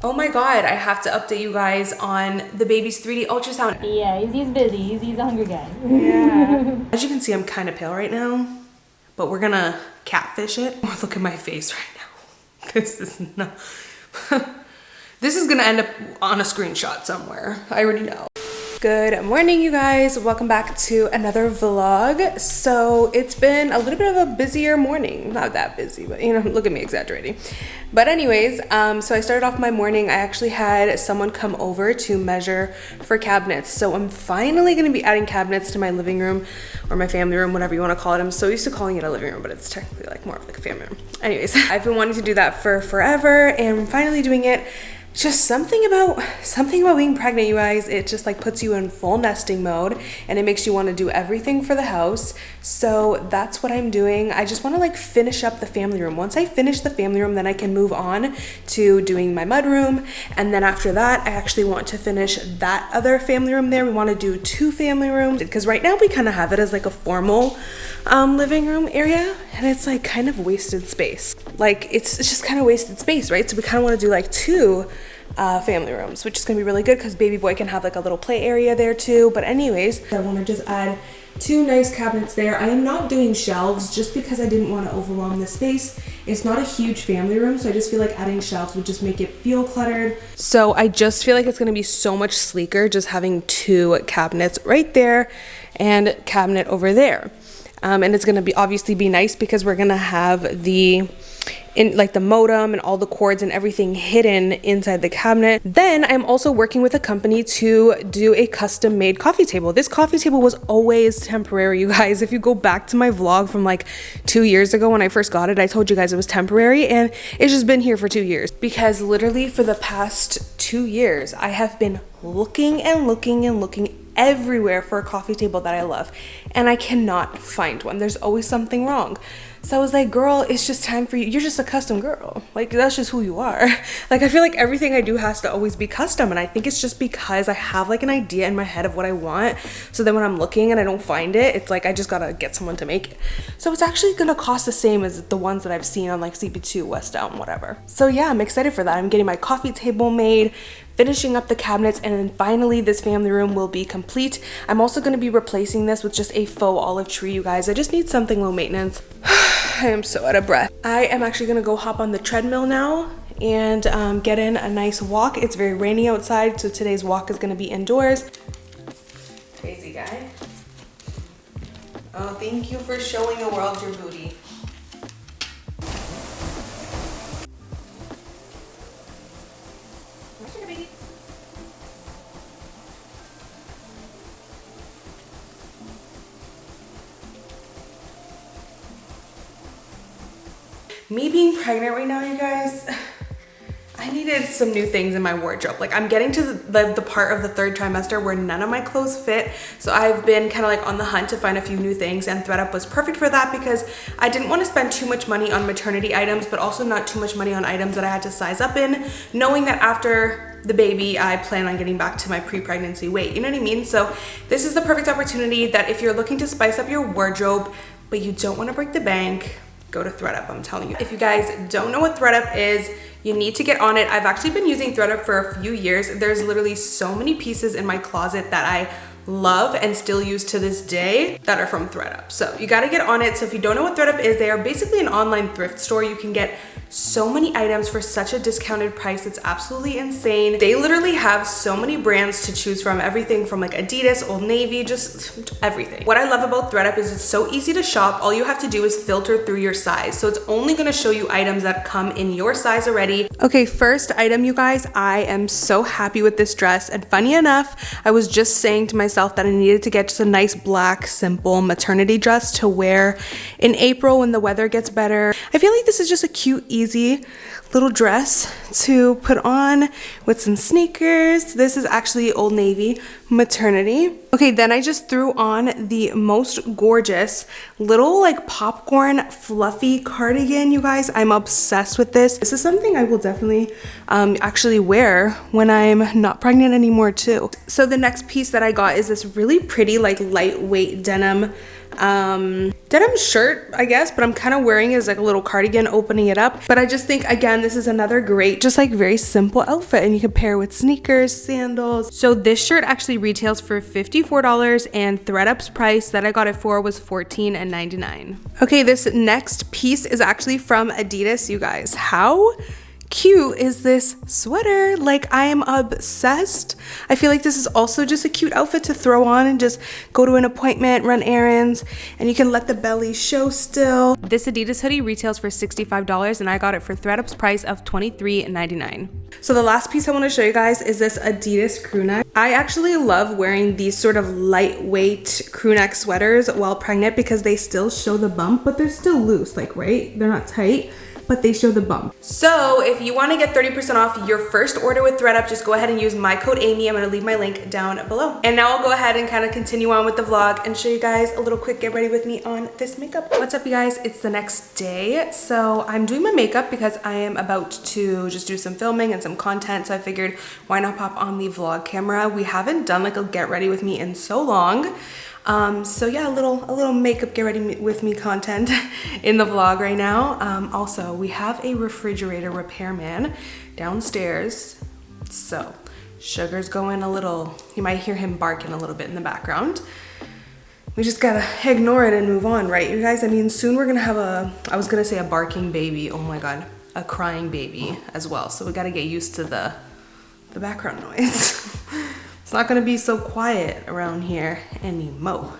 Oh my god, I have to update you guys on the baby's 3D ultrasound. Yeah, he's busy. He's a hungry guy. Yeah. As you can see, I'm kind of pale right now, but we're gonna catfish it. Oh, look at my face right now. This is not... This is gonna end up on a screenshot somewhere. I already know. Good morning, you guys. Welcome back to another vlog. So it's been a little bit of a busier morning. Not that busy, but you know, look at me exaggerating. But anyways, so I started off my morning. I actually had someone come over to measure for cabinets. So I'm finally gonna be adding cabinets to my living room or my family room, whatever you wanna call it. I'm so used to calling it a living room, but it's technically like more of like a family room. Anyways, I've been wanting to do that for forever and I'm finally doing it. Just something about being pregnant, you guys. It just like puts you in full nesting mode and it makes you want to do everything for the house. So that's what I'm doing. I just want to like finish up the family room. Once I finish the family room, then I can move on to doing my mud room. And then after that, I actually want to finish that other family room there. We want to do 2 family rooms because right now we kind of have it as like a formal living room area and it's like kind of wasted space. Like it's just kind of wasted space, right? So we kind of want to do like 2 family rooms, which is gonna be really good because baby boy can have like a little play area there too. But anyways, I want to just add 2 nice cabinets there. I am not doing shelves just because I didn't want to overwhelm the space. It's not a huge family room, so I just feel like adding shelves would just make it feel cluttered. So I just feel like it's gonna be so much sleeker just having 2 cabinets right there and cabinet over there. And it's gonna be obviously be nice because we're gonna have the modem and all the cords and everything hidden inside the cabinet. Then I'm also working with a company to do a custom made coffee table. This coffee table was always temporary, you guys. If you go back to my vlog from like 2 years ago when I first got it, I told you guys it was temporary and it's just been here for 2 years because literally for the past 2 years, I have been looking and looking and looking everywhere for a coffee table that I love and I cannot find one. There's always something wrong. So I was like, girl, it's just time for you. You're just a custom girl. Like, that's just who you are. Like, I feel like everything I do has to always be custom. And I think it's just because I have like an idea in my head of what I want. So then when I'm looking and I don't find it, it's like, I just gotta get someone to make it. So it's actually gonna cost the same as the ones that I've seen on like CP2, West Elm, whatever. So yeah, I'm excited for that. I'm getting my coffee table made, finishing up the cabinets, and then finally this family room will be complete. I'm also going to be replacing this with just a faux olive tree, you guys. I just need something low maintenance. I am so out of breath. I am actually going to go hop on the treadmill now and get in a nice walk. It's very rainy outside, so today's walk is going to be indoors. Crazy guy. Oh, thank you for showing the world your booty. Me being pregnant right now, you guys, I needed some new things in my wardrobe. Like I'm getting to the part of the 3rd trimester where none of my clothes fit. So I've been kind of like on the hunt to find a few new things, and ThredUp was perfect for that because I didn't want to spend too much money on maternity items, but also not too much money on items that I had to size up in, knowing that after the baby, I plan on getting back to my pre-pregnancy weight, you know what I mean? So this is the perfect opportunity that if you're looking to spice up your wardrobe, but you don't want to break the bank, go to ThredUp, I'm telling you. If you guys don't know what ThredUp is, you need to get on it. I've actually been using ThredUp for a few years. There's literally so many pieces in my closet that I love and still use to this day that are from ThredUp. So you gotta get on it. So if you don't know what ThredUp is, they are basically an online thrift store. You can get so many items for such a discounted price. It's absolutely insane. They literally have so many brands to choose from, everything from like Adidas, Old Navy, just everything. What I love about ThredUp is it's so easy to shop. All you have to do is filter through your size. So it's only gonna show you items that come in your size already. Okay, first item, you guys, I am so happy with this dress. And funny enough, I was just saying to myself that I needed to get just a nice black, simple maternity dress to wear in April when the weather gets better. I feel like this is just a cute, easy little dress to put on with some sneakers. This is actually Old Navy maternity. Okay, then I just threw on the most gorgeous little like popcorn fluffy cardigan, you guys. I'm obsessed with this. This is something I will definitely actually wear when I'm not pregnant anymore too. So the next piece that I got is this really pretty like lightweight denim denim shirt, I guess, but I'm kind of wearing it as like a little cardigan, opening it up. But I just think, again, this is another great, just like very simple outfit, and you can pair with sneakers, sandals. So this shirt actually retails for $54, and ThredUp's price that I got it for was $14.99. Okay, this next piece is actually from Adidas, you guys. How cute is this sweater? Like, I am obsessed. I feel like this is also just a cute outfit to throw on and just go to an appointment, run errands, and you can let the belly show still. This Adidas hoodie retails for $65, and I got it for ThredUp's price of $23.99. So the last piece I want to show you guys is this Adidas crew neck. I actually love wearing these sort of lightweight crew neck sweaters while pregnant because they still show the bump, but they're still loose, like, right? They're not tight, but they show the bump. So if you want to get 30% off your first order with ThredUp, just go ahead and use my code Amy. I'm going to leave my link down below. And now I'll go ahead and kind of continue on with the vlog and show you guys a little quick get ready with me on this makeup. What's up, you guys? It's the next day. So I'm doing my makeup because I am about to just do some filming and some content. So I figured, why not pop on the vlog camera? We haven't done like a get ready with me in so long. So yeah, a little makeup get ready with me content in the vlog right now. Also, we have a refrigerator repairman downstairs. So Sugar's going a little, you might hear him barking a little bit in the background. We just gotta ignore it and move on, right, you guys? I mean, soon we're gonna have I was gonna say a barking baby. Oh my God, a crying baby as well. So we gotta get used to the background noise. It's not gonna be so quiet around here anymore.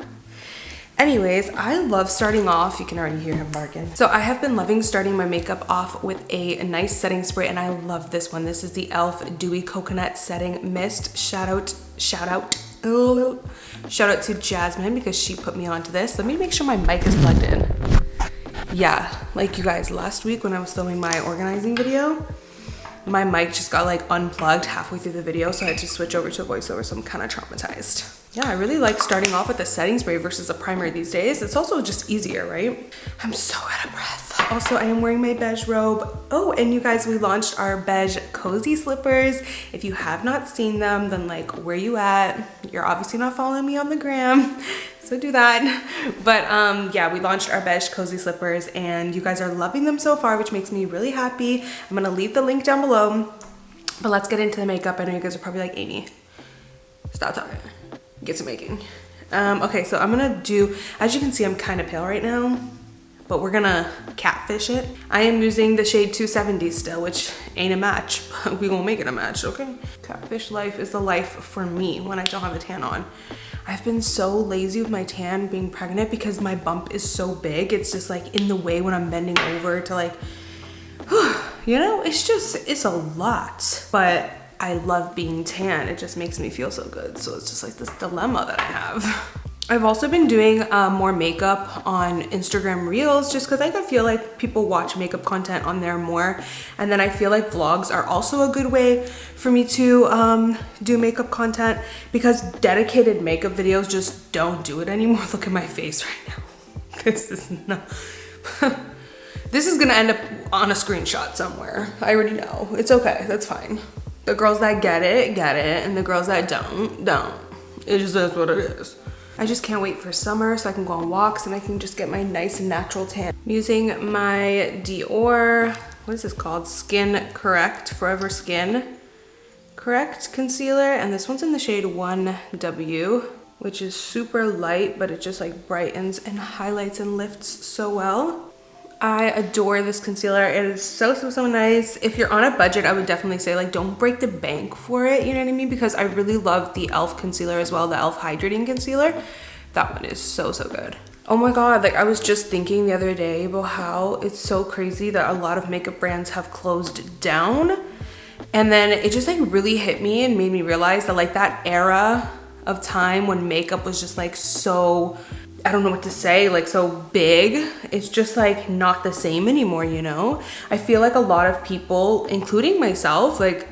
Anyways, I love starting off, you can already hear him barking. So I have been loving starting my makeup off with a nice setting spray, and I love this one. This is the e.l.f. Dewy Coconut Setting Mist. Shout out to Jasmine because she put me onto this. Let me make sure my mic is plugged in. Yeah, like you guys, last week when I was filming my organizing video, my mic just got like unplugged halfway through the video, so I had to switch over to a voiceover, so I'm kind of traumatized. Yeah, I really like starting off with a setting spray versus a primer these days. It's also just easier, right? I'm so out of breath. Also, I am wearing my beige robe. Oh, and you guys, we launched our beige cozy slippers. If you have not seen them, then like, where you at? You're obviously not following me on the gram, so do that. But yeah, we launched our beige cozy slippers and you guys are loving them so far, which makes me really happy. I'm gonna leave the link down below, but let's get into the makeup. I know you guys are probably like, Amy, stop talking, get some making. Okay, so I'm gonna do, as you can see, I'm kind of pale right now, but we're gonna catfish it. I am using the shade 270 still, which ain't a match, but we gonna make it a match, okay? Catfish life is the life for me when I don't have a tan on. I've been so lazy with my tan being pregnant because my bump is so big. It's just like in the way when I'm bending over to like, you know, it's a lot, but I love being tan. It just makes me feel so good. So it's just like this dilemma that I have. I've also been doing more makeup on Instagram Reels just because I feel like people watch makeup content on there more. And then I feel like vlogs are also a good way for me to do makeup content because dedicated makeup videos just don't do it anymore. Look at my face right now. This is not... This is gonna end up on a screenshot somewhere. I already know. It's okay, that's fine. The girls that get it, and the girls that don't. It just is what it is. I just can't wait for summer so I can go on walks and I can just get my nice and natural tan. I'm using my Dior, what is this called? Skin Correct, Forever Skin Correct concealer. And this one's in the shade 1W, which is super light, but it just like brightens and highlights and lifts so well. I adore this concealer. It is so nice. If you're on a budget, I would definitely say like don't break the bank for it, you know what I mean? Because I really love the e.l.f. concealer as well, the e.l.f. hydrating concealer. That one is so good. Oh my God, like I was just thinking the other day about how it's so crazy that a lot of makeup brands have closed down. And then it just like really hit me and made me realize that like that era of time when makeup was just like so, I don't know what to say, like so big, it's just like not the same anymore, you know? I feel like a lot of people, including myself, like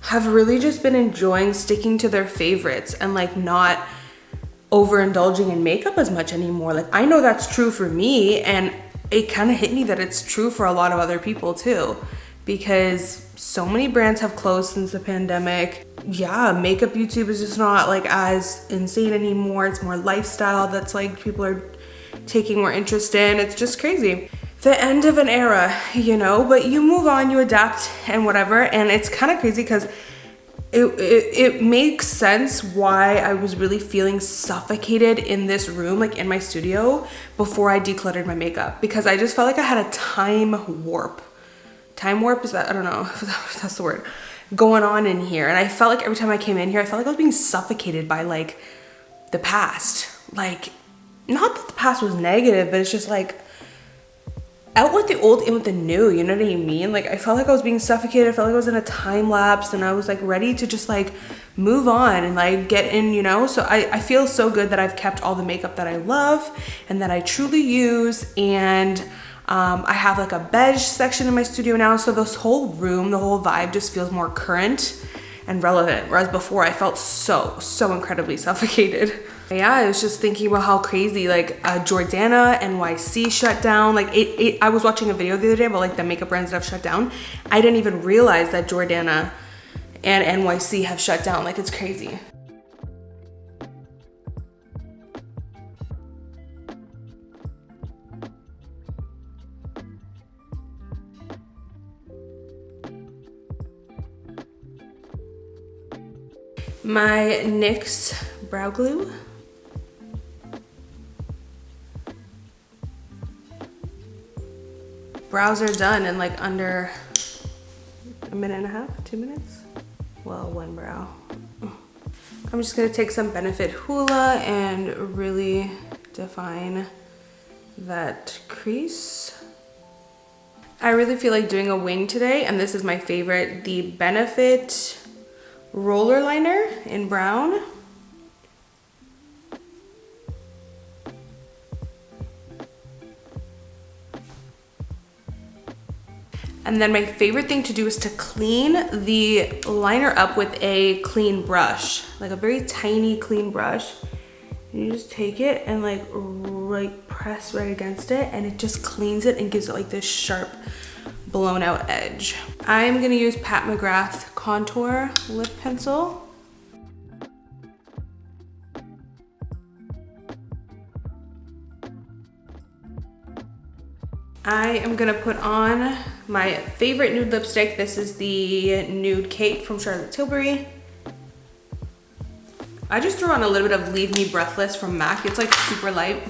have really just been enjoying sticking to their favorites and like not overindulging in makeup as much anymore. Like I know that's true for me, and it kind of hit me that it's true for a lot of other people too, because so many brands have closed since the pandemic. Yeah, makeup YouTube is just not like as insane anymore. It's more lifestyle that's like people are taking more interest in. It's just crazy. The end of an era, you know, but you move on, you adapt and whatever. And it's kind of crazy because it makes sense why I was really feeling suffocated in this room, like in my studio, before I decluttered my makeup, because I just felt like I had a time warp. Time warp, is that, I don't know if that's the word, going on in here. And I felt like every time I came in here, I felt like I was being suffocated by like the past. Like, not that the past was negative, but it's just like, out with the old, in with the new, you know what I mean? Like, I felt like I was being suffocated. I felt like I was in a time lapse, and I was like ready to just like move on and like get in, you know? So I feel so good that I've kept all the makeup that I love and that I truly use. And I have like a beige section in my studio now. So this whole room, the whole vibe just feels more current and relevant. Whereas before I felt so incredibly suffocated. Yeah, I was just thinking about how crazy like Jordana, NYC shut down. Like I was watching a video the other day about like the makeup brands that have shut down. I didn't even realize that Jordana and NYC have shut down. Like, it's crazy. My NYX brow glue. Brows are done in like under a minute and a half, 2 minutes. Well, one brow. I'm just gonna take some Benefit Hoola and really define that crease. I really feel like doing a wing today, and this is my favorite, the Benefit roller liner in brown. And then my favorite thing to do is to clean the liner up with a clean brush, like a very tiny clean brush. And you just take it and like press right against it, and it just cleans it and gives it like this sharp blown out edge. I'm gonna use Pat McGrath contour lip pencil. I am gonna put on my favorite nude lipstick. This is the Nude Cake from Charlotte Tilbury. I just threw on a little bit of Leave Me Breathless from MAC. It's like super light,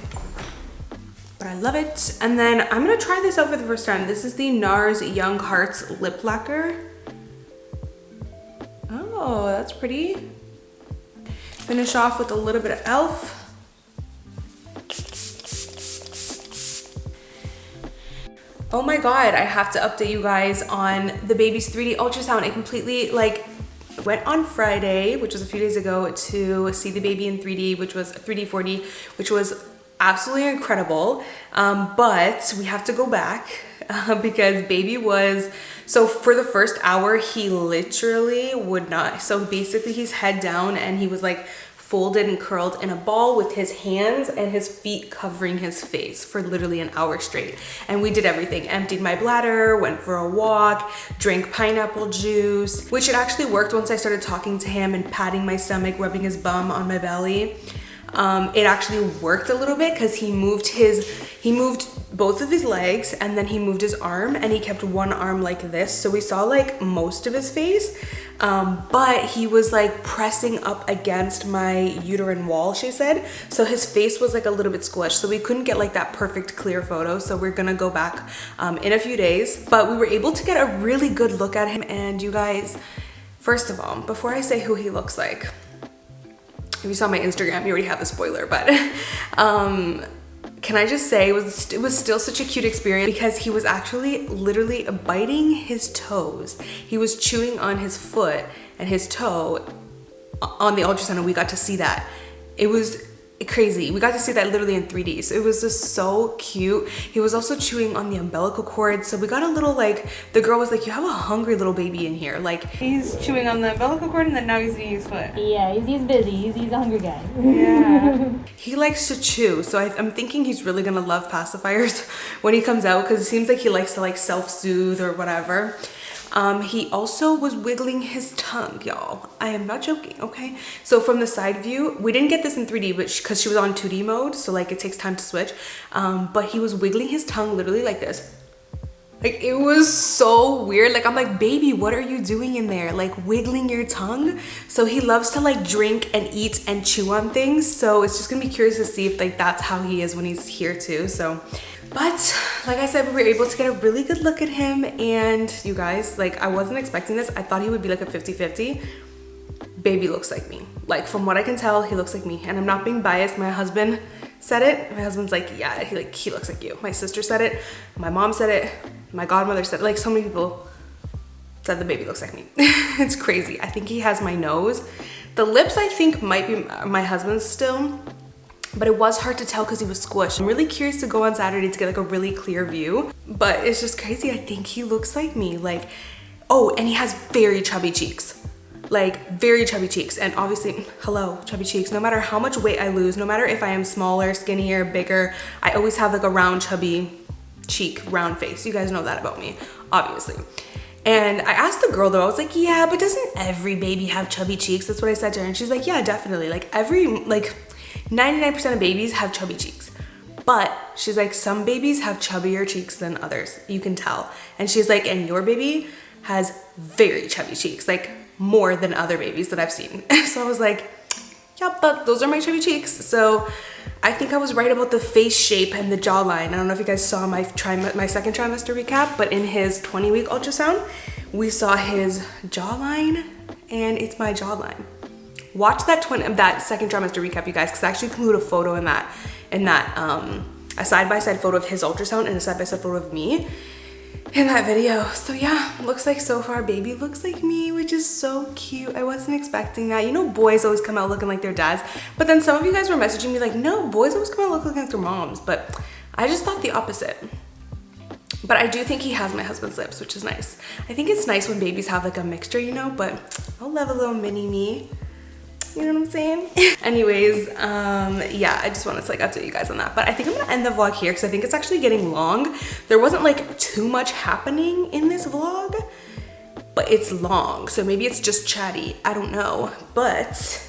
but I love it. And then I'm gonna try this out for the first time. This is the NARS Young Hearts Lip Lacquer. Oh, that's pretty. Finish off with a little bit of e.l.f. Oh my God, I have to update you guys on the baby's 3D ultrasound. It completely went on Friday, which was a few days ago, to see the baby in 3D, which was 3D 4D, which was absolutely incredible. But we have to go back because baby was, so for the first hour, he literally would not. So basically he's head down and he was like folded and curled in a ball with his hands and his feet covering his face for literally an hour straight. And we did everything. Emptied my bladder, went for a walk, drank pineapple juice, which it actually worked once I started talking to him and patting my stomach, rubbing his bum on my belly. It actually worked a little bit because he moved both of his legs and then he moved his arm, and he kept one arm like this. So we saw like most of his face, but he was like pressing up against my uterine wall, she said. So his face was like a little bit squished. So we couldn't get like that perfect clear photo. So we're gonna go back in a few days, but we were able to get a really good look at him. And you guys, first of all, before I say who he looks like, if you saw my Instagram, you already have the spoiler, but can I just say it was still such a cute experience because he was actually literally biting his toes. He was chewing on his foot and his toe on the ultrasound, and we got to see that. It was crazy. We got to see that literally in 3D. So it was just so cute. He was also chewing on the umbilical cord. So we got a little like, the girl was like, you have a hungry little baby in here. Like, he's chewing on the umbilical cord and then now he's eating his foot. Yeah, he's busy. He's a hungry guy. Yeah. He likes to chew. So I'm thinking he's really gonna love pacifiers when he comes out, because it seems like he likes to like self-soothe or whatever. He also was wiggling his tongue, y'all. I am not joking, okay? So from the side view, we didn't get this in 3D, but because she was on 2D mode, so like it takes time to switch. But he was wiggling his tongue literally like this. Like, it was so weird. Like, I'm like, baby, what are you doing in there? Like, wiggling your tongue? So he loves to like drink and eat and chew on things. So it's just gonna be curious to see if like that's how he is when he's here too. So, but like I said, we were able to get a really good look at him. And you guys, like, I wasn't expecting this. I thought he would be like a 50-50. Baby looks like me. Like, from what I can tell, he looks like me. And I'm not being biased. My husband said it. My husband's like, yeah, he looks like you. My sister said it. My mom said it. My godmother said it. Like, so many people said the baby looks like me. It's crazy. I think he has my nose. The lips, I think, might be my husband's still, but it was hard to tell because he was squished. I'm really curious to go on Saturday to get like a really clear view, but it's just crazy. I think he looks like me. Like, oh, and he has very chubby cheeks. Like, very chubby cheeks. And obviously, hello, chubby cheeks. No matter how much weight I lose, no matter if I am smaller, skinnier, bigger, I always have like a round, chubby cheek, round face. You guys know that about me, obviously. And I asked the girl though, I was like, yeah, but doesn't every baby have chubby cheeks? That's what I said to her. And she's like, yeah, definitely. Like, 99% of babies have chubby cheeks. But she's like, some babies have chubbier cheeks than others. You can tell. And she's like, and your baby has very chubby cheeks. Like, more than other babies that I've seen. So I was like, yep, those are my chubby cheeks. So I think I was right about the face shape and the jawline. I don't know if you guys saw my second trimester recap, but in his 20-week ultrasound, we saw his jawline, and it's my jawline. Watch that second trimester recap, you guys, because I actually include a photo in that, a side-by-side photo of his ultrasound and a side-by-side photo of me in that video. So yeah, looks like so far baby looks like me, which is so cute. I wasn't expecting that. You know, boys always come out looking like their dads, but then some of you guys were messaging me like, no, boys always come out looking like their moms, but I just thought the opposite. But I do think he has my husband's lips, which is nice. I think it's nice when babies have like a mixture, you know, but I'll love a little mini me. You know what I'm saying? Anyways, yeah, I just wanted to like update you guys on that. But I think I'm gonna end the vlog here because I think it's actually getting long. There wasn't like too much happening in this vlog, but it's long. So maybe it's just chatty, I don't know. But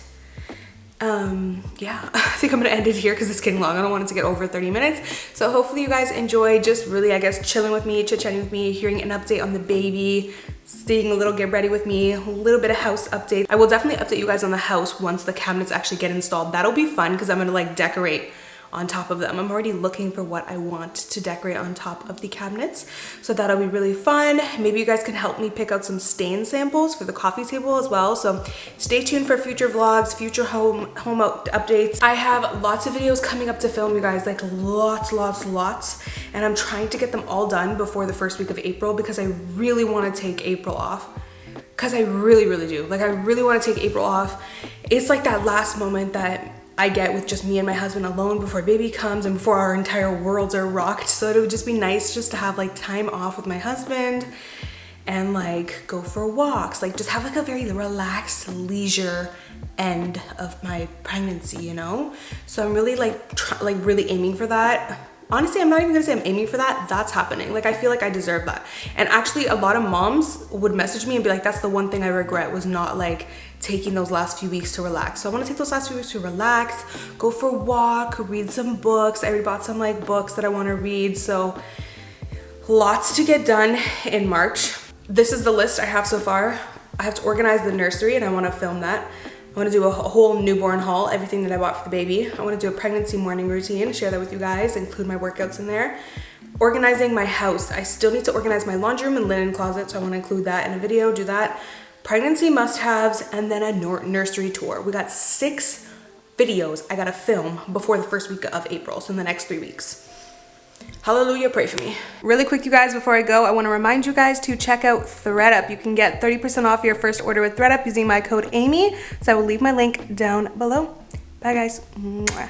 yeah, I think I'm gonna end it here because it's getting long. I don't want it to get over 30 minutes. So hopefully you guys enjoy just really, I guess, chilling with me, chit-chatting with me, hearing an update on the baby, seeing a little get ready with me, a little bit of house update. I will definitely update you guys on the house once the cabinets actually get installed. That'll be fun because I'm gonna like decorate on top of them. I'm already looking for what I want to decorate on top of the cabinets. So that'll be really fun. Maybe you guys can help me pick out some stain samples for the coffee table as well. So stay tuned for future vlogs, future home updates. I have lots of videos coming up to film, you guys, like lots. And I'm trying to get them all done before the first week of April because I really want to take April off. Because I really do. Like, I really want to take April off. It's like that last moment that I get with just me and my husband alone before baby comes and before our entire worlds are rocked. So it would just be nice just to have like time off with my husband and like go for walks, like just have like a very relaxed leisure end of my pregnancy, you know? So I'm really like really aiming for that. Honestly, I'm not even gonna say I'm aiming for that. That's happening. Like, I feel like I deserve that. And actually, a lot of moms would message me and be like, that's the one thing I regret, was not like taking those last few weeks to relax. So I want to take those last few weeks to relax, go for a walk, read some books. I already bought some like books that I want to read. So lots to get done in March. This is the list I have so far. I have to organize the nursery and I want to film that. I want to do a whole newborn haul, everything that I bought for the baby. I want to do a pregnancy morning routine, share that with you guys, include my workouts in there. Organizing my house. I still need to organize my laundry room and linen closet, so I want to include that in a video, do that. Pregnancy must-haves, and then a nursery tour. We got 6 videos I gotta film before the first week of April, so in the next 3 weeks. Hallelujah, pray for me. Really quick, you guys, before I go, I want to remind you guys to check out ThredUp. You can get 30% off your first order with ThredUp using my code Amy. So I will leave my link down below. Bye, guys. Mwah.